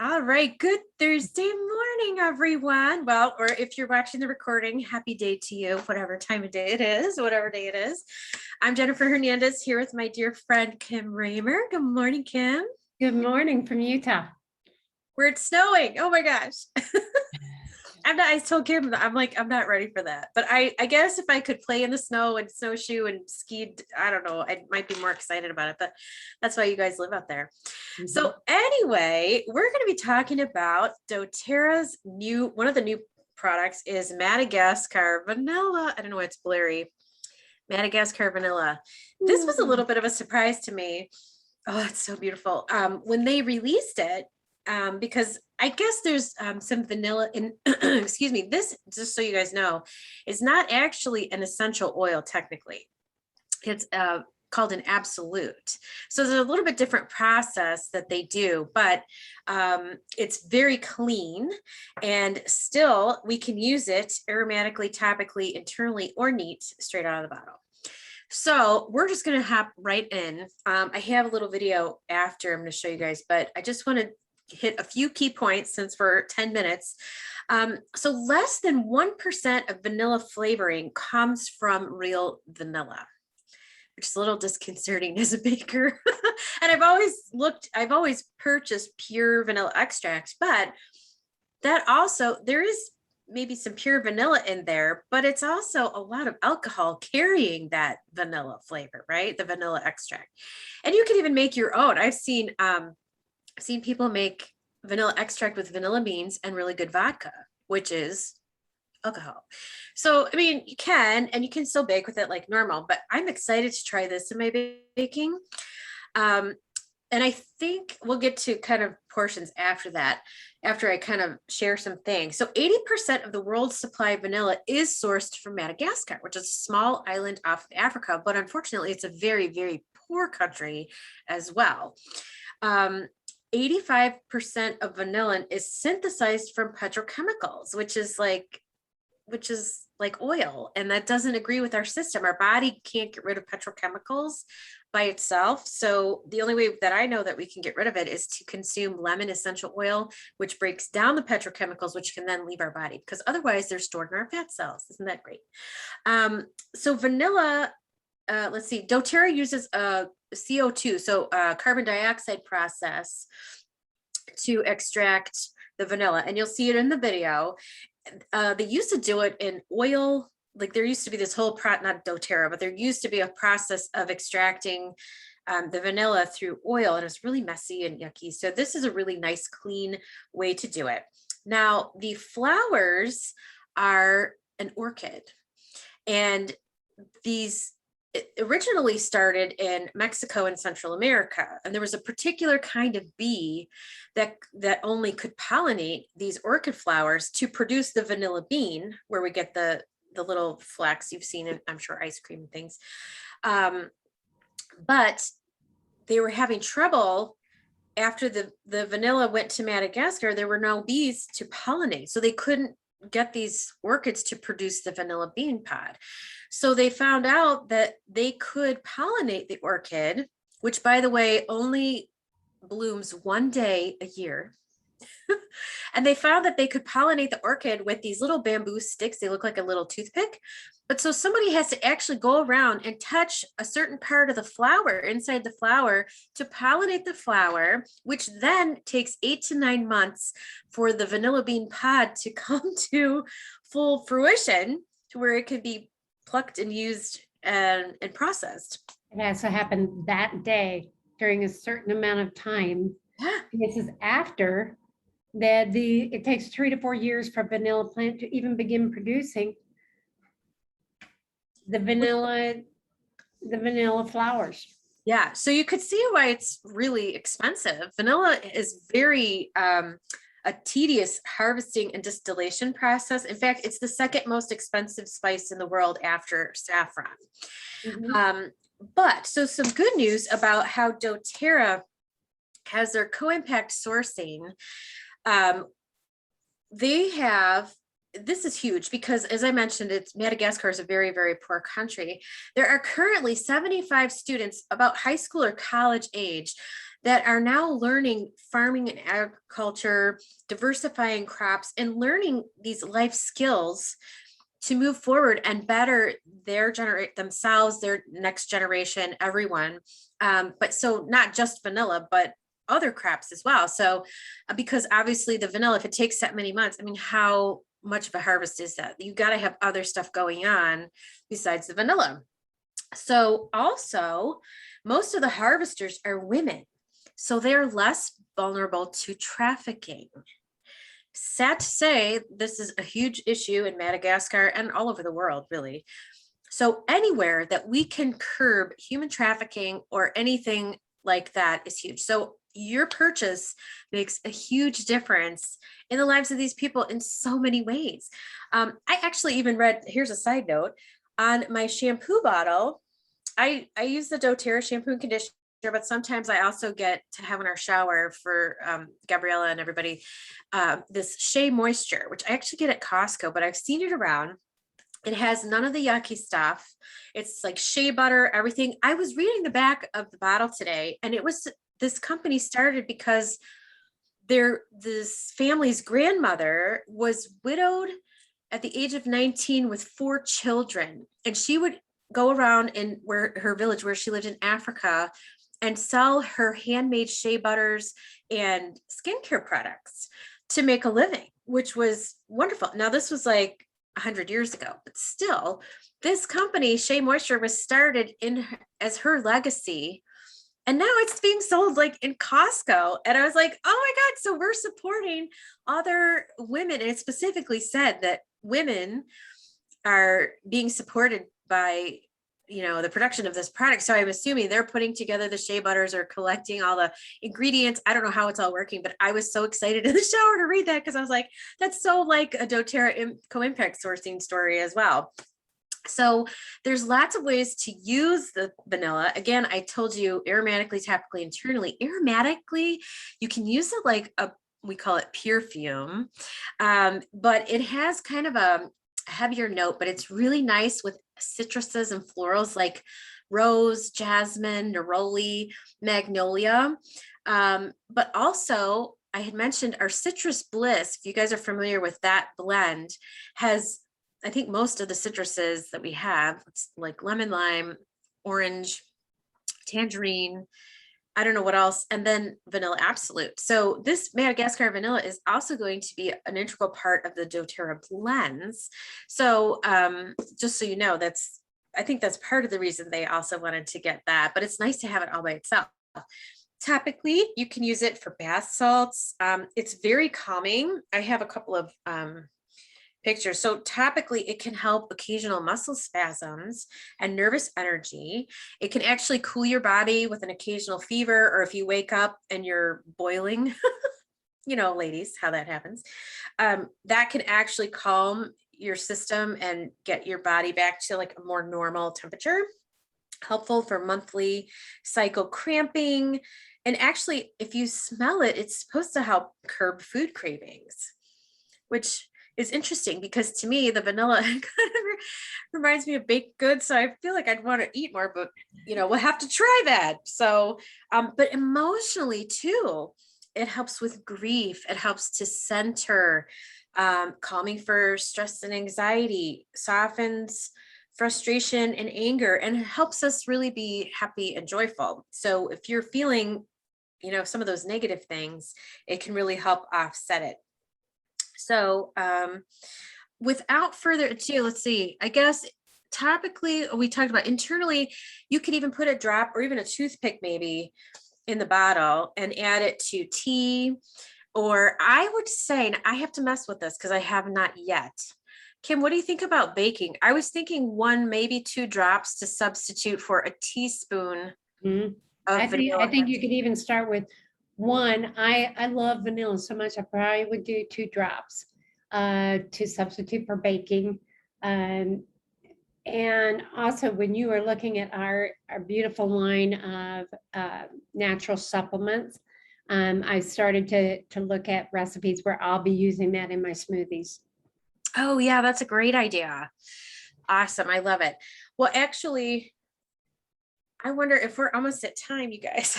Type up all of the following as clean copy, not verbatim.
All right. Good Thursday morning, everyone. Well, or if you're watching the recording, happy day to you, whatever time of day it is, whatever day it is. I'm Jennifer Hernandez here with my dear friend, Kim Raymer. Good morning, Kim. Good morning from Utah. Where it's snowing. Oh my gosh. I told Kim, I'm not ready for that. But I guess if I could play in the snow and snowshoe and ski, I don't know, I might be more excited about it, but that's why you guys live out there. Mm-hmm. So anyway, we're going to be talking about doTERRA's one of the new products is Madagascar Vanilla. I don't know why it's blurry. Madagascar Vanilla. This was a little bit of a surprise to me. Oh, it's so beautiful. When they released it, because I guess there's some vanilla in, excuse me, this, just so you guys know, is not actually an essential oil technically. It's called an absolute. So there's a little bit different process that they do, but it's very clean and still we can use it aromatically, topically, internally, or neat straight out of the bottle. So we're just going to hop right in. I have a little video after I'm going to show you guys, but I just want to hit a few key points since we're 10 minutes. So less than 1% of vanilla flavoring comes from real vanilla, which is a little disconcerting as a baker. And I've always purchased pure vanilla extracts, but that also, there is maybe some pure vanilla in there, but it's also a lot of alcohol carrying that vanilla flavor, right? The vanilla extract. And you can even make your own. I've seen people make vanilla extract with vanilla beans and really good vodka, which is alcohol. So, I mean, you can still bake with it like normal, but I'm excited to try this in my baking. And I think we'll get to kind of portions after that, after I kind of share some things. So 80% of the world's supply of vanilla is sourced from Madagascar, which is a small island off of Africa, but unfortunately it's a very, very poor country as well. 85% of vanillin is synthesized from petrochemicals, which is like oil, and that doesn't agree with our system. Our body can't get rid of petrochemicals by itself. So the only way that I know that we can get rid of it is to consume lemon essential oil, which breaks down the petrochemicals, which can then leave our body, because otherwise they're stored in our fat cells. Isn't that great? So vanilla, let's see, doTERRA uses a CO2, so carbon dioxide process to extract the vanilla, and you'll see it in the video. They used to do it in oil. Like there used to be this whole not doTERRA, but there used to be a process of extracting the vanilla through oil, and it's really messy and yucky. So this is a really nice, clean way to do it. Now, the flowers are an orchid, and these originally started in Mexico and Central America. And there was a particular kind of bee that only could pollinate these orchid flowers to produce the vanilla bean, where we get the little flecks you've seen in, I'm sure, ice cream and things. But they were having trouble after the vanilla went to Madagascar. There were no bees to pollinate, so they couldn't get these orchids to produce the vanilla bean pod. So they found out that they could pollinate the orchid, which, by the way, only blooms one day a year. And they found that they could pollinate the orchid with these little bamboo sticks. They look like a little toothpick. But so somebody has to actually go around and touch a certain part of the flower, inside the flower, to pollinate the flower, which then takes 8 to 9 months for the vanilla bean pod to come to full fruition, to where it could be plucked and used and processed. It has to happen that day during a certain amount of time. Yeah. This is after that it takes 3 to 4 years for a vanilla plant to even begin producing the vanilla flowers. Yeah, so you could see why it's really expensive. Vanilla is very a tedious harvesting and distillation process. In fact, it's the second most expensive spice in the world after saffron. Mm-hmm. But so some good news about how doTERRA has their co-impact sourcing. They have, this is huge because, as I mentioned, Madagascar is a very, very poor country. There are currently 75 students about high school or college age that are now learning farming and agriculture, diversifying crops, and learning these life skills to move forward and better themselves, their next generation, everyone. But so not just vanilla, but other crops as well. So because obviously the vanilla, if it takes that many months, I mean, how much of a harvest is that? You got to have other stuff going on besides the vanilla. So also, most of the harvesters are women, so they're less vulnerable to trafficking. Sad to say, this is a huge issue in Madagascar and all over the world, really. So anywhere that we can curb human trafficking or anything like that is huge. So your purchase makes a huge difference in the lives of these people in so many ways. I actually even read, here's a side note, on my shampoo bottle, I use the doTERRA shampoo and conditioner, but sometimes I also get to have in our shower for Gabriella and everybody, this Shea Moisture, which I actually get at Costco, but I've seen it around. It has none of the yucky stuff. It's like shea butter, everything. I was reading the back of the bottle today, and it was, this company started because this family's grandmother was widowed at the age of 19 with 4 children. And she would go around in her village where she lived in Africa and sell her handmade shea butters and skincare products to make a living, which was wonderful. Now, this was like 100 years ago, but still, this company, Shea Moisture, was started as her legacy. And now it's being sold like in Costco. And I was like, oh my God, so we're supporting other women. And it specifically said that women are being supported by, the production of this product. So I'm assuming they're putting together the shea butters or collecting all the ingredients. I don't know how it's all working, but I was so excited in the shower to read that because I was like, that's so like a doTERRA co-impact sourcing story as well. So there's lots of ways to use the vanilla. Again, I told you aromatically, topically, internally. Aromatically, you can use it like we call it perfume, but it has kind of a heavier note, but it's really nice with citruses and florals like rose, jasmine, neroli, magnolia. But also, I had mentioned our Citrus Bliss, if you guys are familiar with that blend, has, I think, most of the citruses that we have. It's like lemon, lime, orange, tangerine, I don't know what else, and then vanilla absolute. So this Madagascar vanilla is also going to be an integral part of the doTERRA blends. So just so you know, I think that's part of the reason they also wanted to get that, but it's nice to have it all by itself. Topically, you can use it for bath salts. It's very calming. I have a couple of picture. So topically, it can help occasional muscle spasms and nervous energy. It can actually cool your body with an occasional fever, or if you wake up and you're boiling, ladies, how that happens. That can actually calm your system and get your body back to like a more normal temperature. Helpful for monthly cycle cramping. And actually, if you smell it, it's supposed to help curb food cravings, which is interesting because to me, the vanilla kind of reminds me of baked goods. So I feel like I'd want to eat more, but we'll have to try that. So, but emotionally too, it helps with grief. It helps to center, calming for stress and anxiety, softens frustration and anger, and it helps us really be happy and joyful. So if you're feeling, some of those negative things, it can really help offset it. So without further ado, let's see, I guess topically, we talked about internally, you could even put a drop or even a toothpick maybe in the bottle and add it to tea. Or I would say, and I have to mess with this because I have not yet. Kim, what do you think about baking? I was thinking 1, maybe 2 drops to substitute for a teaspoon of vanilla. I think you could even start with 1. I love vanilla so much. I probably would do 2 drops to substitute for baking. And also, when you are looking at our beautiful line of natural supplements, I started to look at recipes where I'll be using that in my smoothies. Oh yeah, that's a great idea. Awesome. I love it. Well, actually, I wonder if we're almost at time, you guys.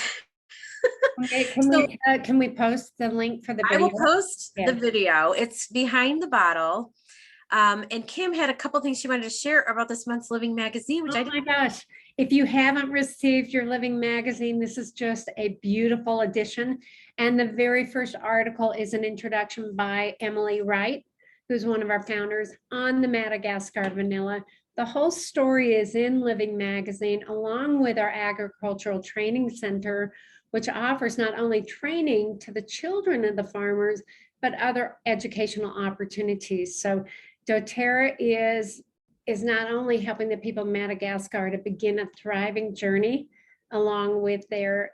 Okay, So can we post the link for the I will video? post Yeah. the video. It's behind the bottle. And Kim had a couple things she wanted to share about this month's Living magazine, which I Oh didn't. my gosh. If you haven't received your Living magazine, this is just a beautiful edition. And the very first article is an introduction by Emily Wright, who's one of our founders, on the Madagascar Vanilla. The whole story is in Living magazine, along with our agricultural training center, which offers not only training to the children of the farmers, but other educational opportunities. So doTERRA is not only helping the people of Madagascar to begin a thriving journey along with their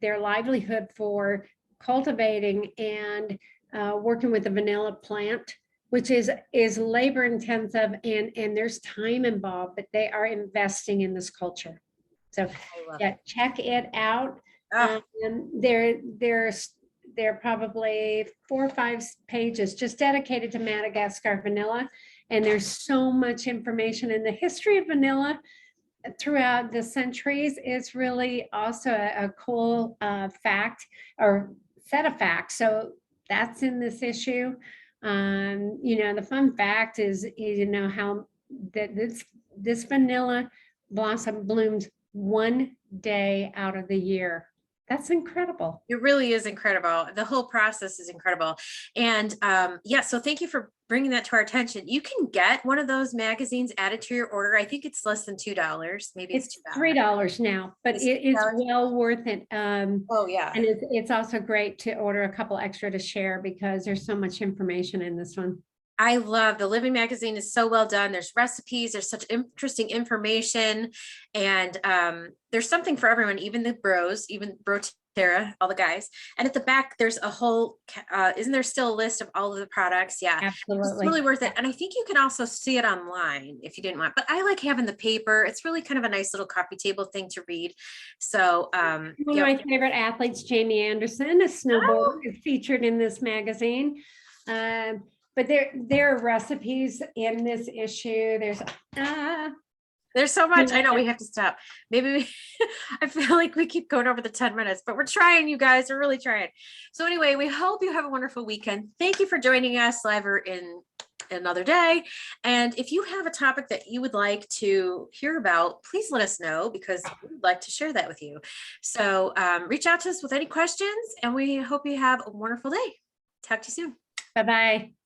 livelihood for cultivating and working with the vanilla plant, which is labor intensive and there's time involved, but they are investing in this culture. So yeah, check it out. Oh, There are probably 4 or 5 pages just dedicated to Madagascar vanilla. And there's so much information in the history of vanilla throughout the centuries is really also a cool fact or set of facts. So that's in this issue. The fun fact is how that this vanilla blossom blooms one day out of the year. That's incredible. it really is incredible. The whole process is incredible. And yeah, so thank you for bringing that to our attention. You can get one of those magazines added to your order. I think it's less than $2. Maybe it's $2. $3 now, but It's it's $3? well worth it. Oh yeah. And it's also great to order a couple extra to share because there's so much information in this one. I love the Living magazine is so well done. There's recipes, there's such interesting information, and there's something for everyone, even the bros, even doTERRA, all the guys. And at the back, there's a whole, isn't there still a list of all of the products? Yeah, it's Absolutely. really worth it. And I think you can also see it online if you didn't want, but I like having the paper. It's really kind of a nice little coffee table thing to read. So One of my favorite athletes, Jamie Anderson, a snowboarder, is featured in this magazine. But there are recipes in this issue. There's so much. I know we have to stop. Maybe I feel like we keep going over the 10 minutes, but we're trying, you guys. We're really trying. So anyway, we hope you have a wonderful weekend. Thank you for joining us live or in another day. And if you have a topic that you would like to hear about, please let us know because we'd like to share that with you. So reach out to us with any questions and we hope you have a wonderful day. Talk to you soon. Bye-bye.